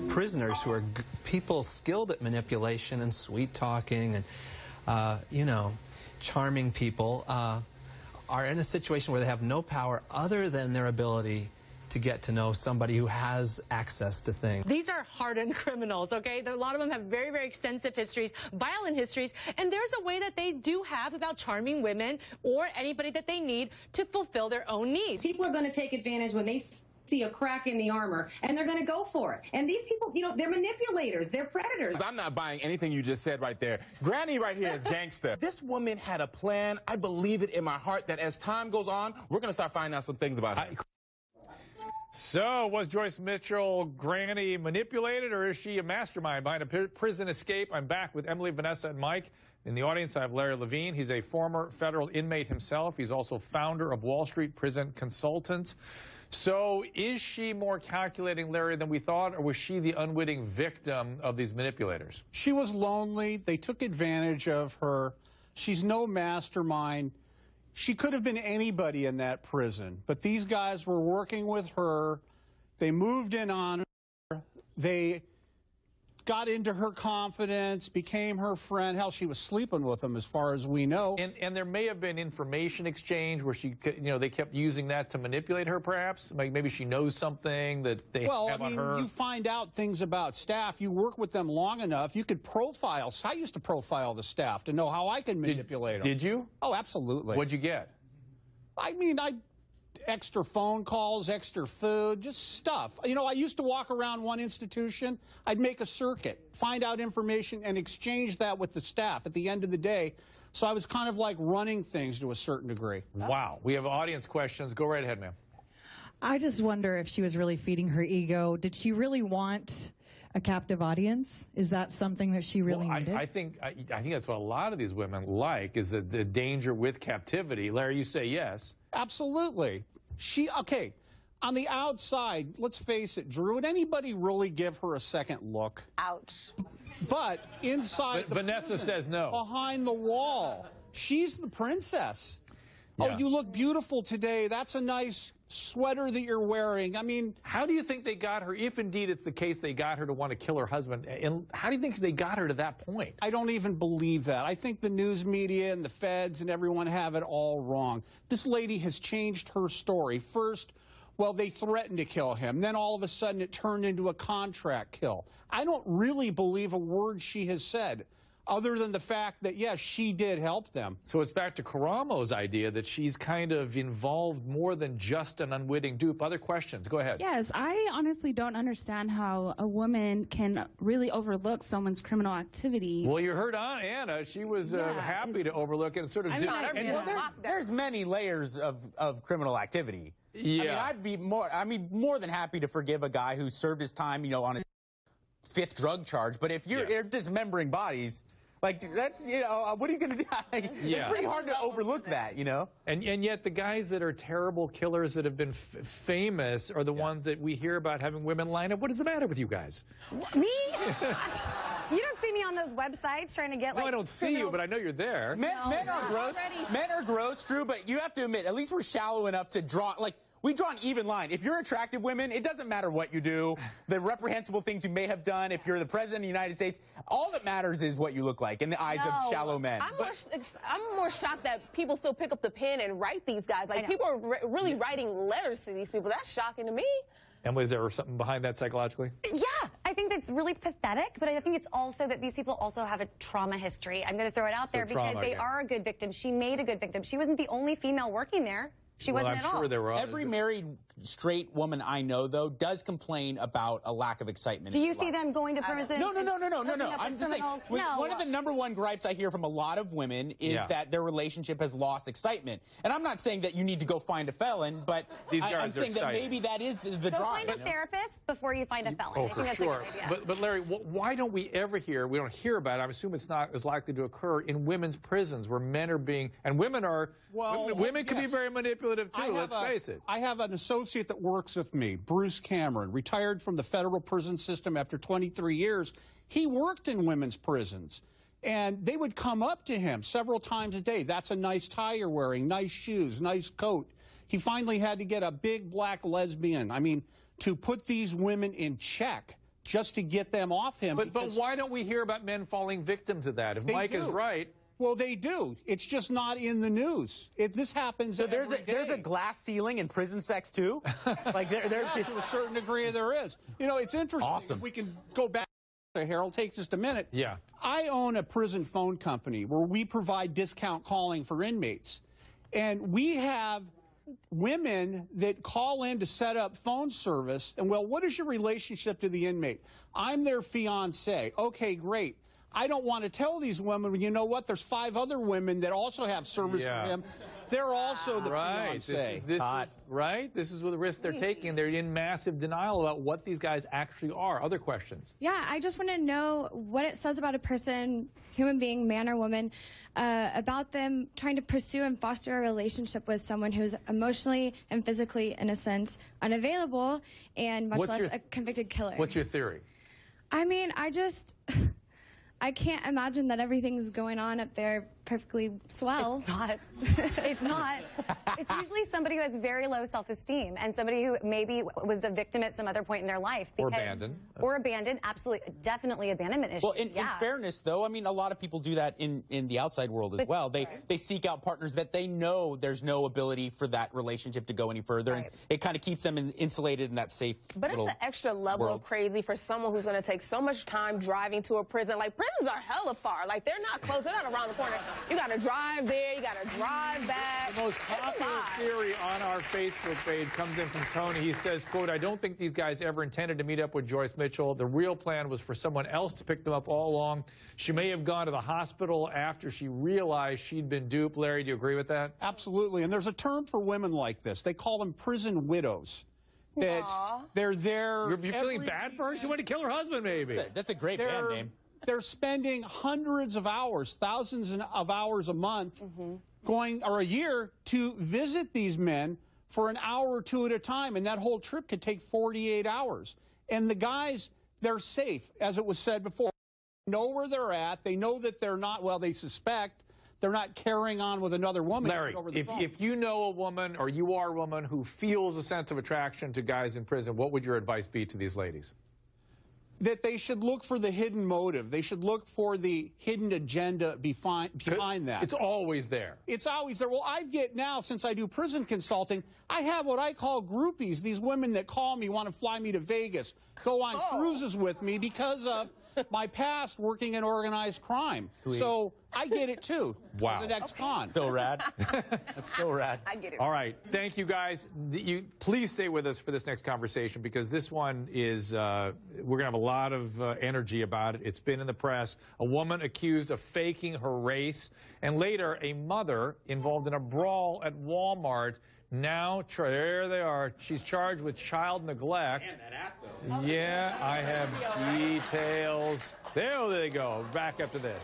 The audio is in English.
Prisoners who are people skilled at manipulation and sweet talking and, you know, charming people are in a situation where they have no power other than their ability to get to know somebody who has access to things. These are hardened criminals, okay? A lot of them have very, very extensive histories, violent histories, and there's a way that they do have about charming women or anybody that they need to fulfill their own needs. People are going to take advantage when they see a crack in the armor, and they're going to go for it. And these people, you know, they're manipulators. They're predators. I'm not buying anything you just said right there. Granny right here is gangster. This woman had a plan. I believe it in my heart that as time goes on, we're going to start finding out some things about her. So, was Joyce Mitchell Granny manipulated, or is she a mastermind behind a prison escape? I'm back with Emily, Vanessa, and Mike. In the audience, I have Larry Levine. He's a former federal inmate himself. He's also founder of Wall Street Prison Consultants. So, is she more calculating, Larry, than we thought, or was she the unwitting victim of these manipulators? She was lonely. They took advantage of her. She's no mastermind. She could have been anybody in that prison, but these guys were working with her. They moved in on her. They got into her confidence, became her friend. Hell, she was sleeping with them as far as we know. And there may have been information exchange where she, you know, they kept using that to manipulate her, perhaps. Like maybe she knows something that they have on her. Well, I mean, you find out things about staff. You work with them long enough, you could profile. I used to profile the staff to know how I can manipulate them. Did you? Oh, absolutely. What'd you get? I mean, extra phone calls, extra food, just stuff. You know, I used to walk around one institution. I'd make a circuit, find out information, and exchange that with the staff at the end of the day. So I was kind of like running things to a certain degree. Wow. We have audience questions. Go right ahead, ma'am. I just wonder if she was really feeding her ego. Did she really want a captive audience? Is that something that she really needed? I think that's what a lot of these women like, is the danger with captivity. Larry, you say yes. Absolutely. Okay, on the outside, let's face it, Drew, would anybody really give her a second look? Ouch. But inside Vanessa prison, says no. Behind the wall, she's the princess. Yeah. Oh, you look beautiful today. That's a nice sweater that you're wearing. I mean, how do you think they got her, if indeed it's the case they got her to want to kill her husband, and how do you think they got her to that point? I don't even believe that. I think the news media and the feds and everyone have it all wrong. This lady has changed her story. First, well, they threatened to kill him. Then all of a sudden it turned into a contract kill. I don't really believe a word she has said, other than the fact that, yes, she did help them. So it's back to Karamo's idea that she's kind of involved more than just an unwitting dupe. Other questions? Go ahead. Yes, I honestly don't understand how a woman can really overlook someone's criminal activity. Well, you heard Anna. She was happy to overlook it and sort of there's many layers of criminal activity. Yeah. I mean, I'd be more than happy to forgive a guy who served his time, you know, on a 5th drug charge. But if you're dismembering bodies, like, that's, you know, what are you going to do? It's pretty hard to overlook that, you know? And yet the guys that are terrible killers that have been famous are the ones that we hear about having women line up. What is the matter with you guys? Me? You don't see me on those websites trying to get, like... No, I don't see you, but I know you're there. Men are gross. Men are gross, Drew, but you have to admit, at least we're shallow enough to draw, like... We draw an even line. If you're attractive women, it doesn't matter what you do, the reprehensible things you may have done. If you're the president of the United States, all that matters is what you look like in the eyes of shallow men. I'm more shocked that people still pick up the pen and write these guys. Like, people are really writing letters to these people. That's shocking to me. Emily, is there something behind that psychologically? Yeah, I think that's really pathetic, but I think it's also that these people also have a trauma history. I'm going to throw it out there because they are a good victim. She made a good victim. She wasn't the only female working there. She wasn't at all. I'm sure there were others. Every married straight woman I know, though, does complain about a lack of excitement. Do you see them going to prison? No. I'm just saying, one of the #1 gripes I hear from a lot of women is that their relationship has lost excitement. And I'm not saying that you need to go find a felon, but I'm saying that maybe that is the drive. Go find a therapist before you find a felon. Oh, for sure. But Larry, why don't we ever hear, we don't hear about it, I assume it's not as likely to occur in women's prisons where men are being, and women are, women can be very manipulative too, let's face it. I have an associate that works with me, Bruce Cameron, retired from the federal prison system after 23 years. He worked in women's prisons, and they would come up to him several times a day. That's a nice tie you're wearing, nice shoes, nice coat. He finally had to get a big black lesbian, to put these women in check, just to get them off him. But why don't we hear about men falling victim to that? If Mike is right. Well, they do. It's just not in the news. This happens every day. There's a glass ceiling in prison sex, too? Like there's to a certain degree there is. You know, it's interesting. Awesome. If we can go back to Harold, take just a minute. Yeah. I own a prison phone company where we provide discount calling for inmates. And we have women that call in to set up phone service. And, well, what is your relationship to the inmate? I'm their fiancé. Okay, great. I don't want to tell these women, you know what, there's 5 other women that also have service for him. They're also the fiancé. This is the risk they're taking. They're in massive denial about what these guys actually are. Other questions? Yeah, I just want to know what it says about a person, human being, man or woman, about them trying to pursue and foster a relationship with someone who's emotionally and physically, in a sense, unavailable and much less a convicted killer. What's your theory? I mean, I can't imagine that everything's going on up there perfectly swell. It's not. It's not. It's usually somebody who has very low self-esteem and somebody who maybe was the victim at some other point in their life. Or abandoned. Or abandoned. Absolutely. Definitely abandonment issues. Well, in fairness, though, I mean, a lot of people do that in the outside world as well. They seek out partners that they know there's no ability for that relationship to go any further. And it kind of keeps them insulated in that safe But it's an extra level of crazy for someone who's going to take so much time driving to a prison. Like, prisons are hella far. Like, they're not close. They're not around the corner. You got to drive there. You got to drive back. The most popular theory on our Facebook page comes in from Tony. He says, quote, I don't think these guys ever intended to meet up with Joyce Mitchell. The real plan was for someone else to pick them up all along. She may have gone to the hospital after she realized she'd been duped. Larry, do you agree with that? Absolutely. And there's a term for women like this. They call them prison widows. That they're there. You're feeling bad for her? She wanted to kill her husband, maybe. That's a great band name. They're spending hundreds of hours, thousands of hours a month, or a year, to visit these men for an hour or 2 at a time. And that whole trip could take 48 hours. And the guys, they're safe, as it was said before. They know where they're at. They know that they're not, well, they suspect they're not carrying on with another woman. Larry, if you know a woman or you are a woman who feels a sense of attraction to guys in prison, what would your advice be to these ladies? That they should look for the hidden motive. They should look for the hidden agenda behind that. It's always there. It's always there. Well, I get now, since I do prison consulting, I have what I call groupies, these women that call me, want to fly me to Vegas, go on cruises with me because of my past working in organized crime. Sweet. So I get it, too. Wow. As an ex-con. So rad. That's so rad. I get it. All right. Thank you, guys. Please stay with us for this next conversation because this one is, we're going to have a lot of energy about it. It's been in the press. A woman accused of faking her race, and later a mother involved in a brawl at Walmart. Now, there they are. She's charged with child neglect. Man, that ass, though. Yeah, I have details. There they go. Back after this.